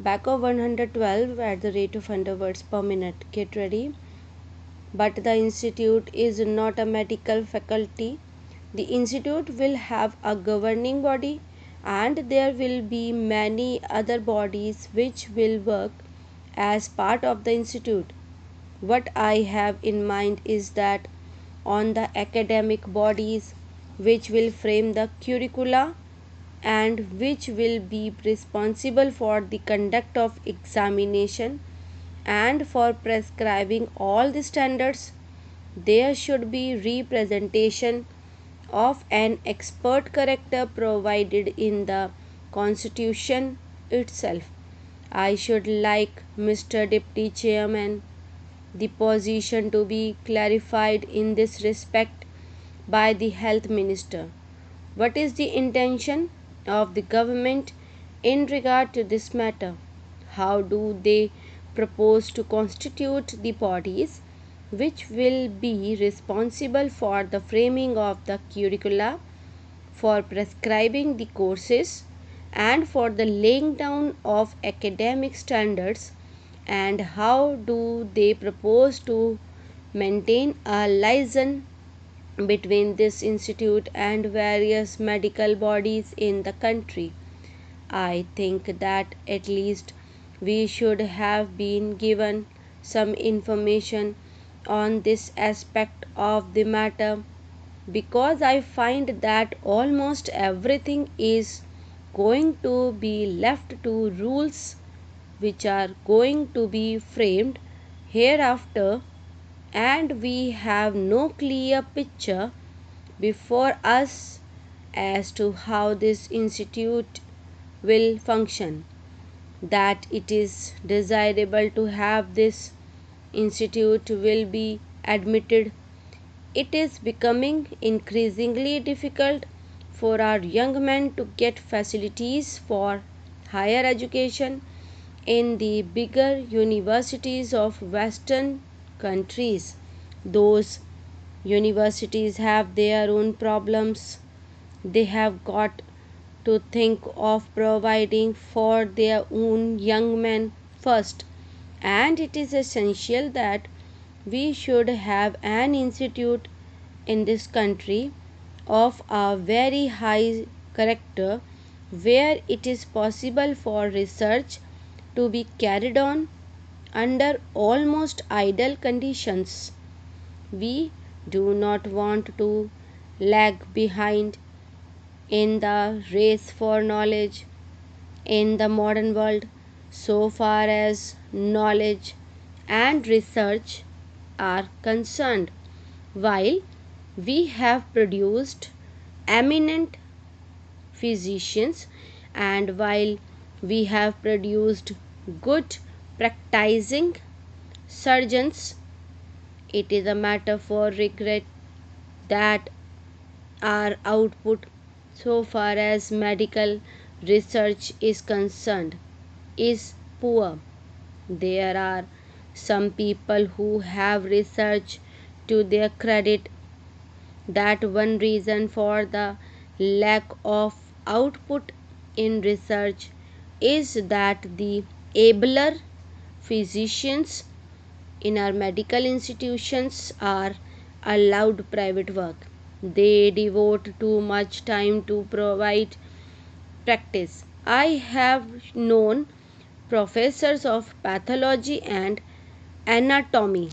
back of 112 at the rate of 100 words per minute. Get ready. But the institute is not a medical faculty. The institute will have a governing body, and there will be many other bodies which will work as part of the institute. What I have in mind is that on the academic bodies which will frame the curricula and which will be responsible for the conduct of examination and for prescribing all the standards, there should be representation of an expert character provided in the constitution itself. I should like Mr. Deputy Chairman the position to be clarified in this respect by the Health Minister. What is the intention of the government in regard to this matter? How do they propose to constitute the bodies which will be responsible for the framing of the curricula, for prescribing the courses, and for the laying down of academic standards? And how do they propose to maintain a liaison between this institute and various medical bodies in the country? I think that at least we should have been given some information on this aspect of the matter, because I find that almost everything is going to be left to rules which are going to be framed hereafter, and we have no clear picture before us as to how this institute will function. That it is desirable to have this institute will be admitted. It is becoming increasingly difficult for our young men to get facilities for higher education in the bigger universities of Western countries. Those universities have their own problems. They have got to think of providing for their own young men first, and it is essential that we should have an institute in this country of a very high character where it is possible for research to be carried on under almost ideal conditions. We do not want to lag behind in the race for knowledge in the modern world so far as knowledge and research are concerned. While we have produced eminent physicians, and while we have produced good practicing surgeons, it is a matter for regret that our output so far as medical research is concerned is poor. There are some people who have research to their credit that one reason for the lack of output in research is that the abler physicians in our medical institutions are allowed private work. They devote too much time to provide practice. I have known professors of pathology and anatomy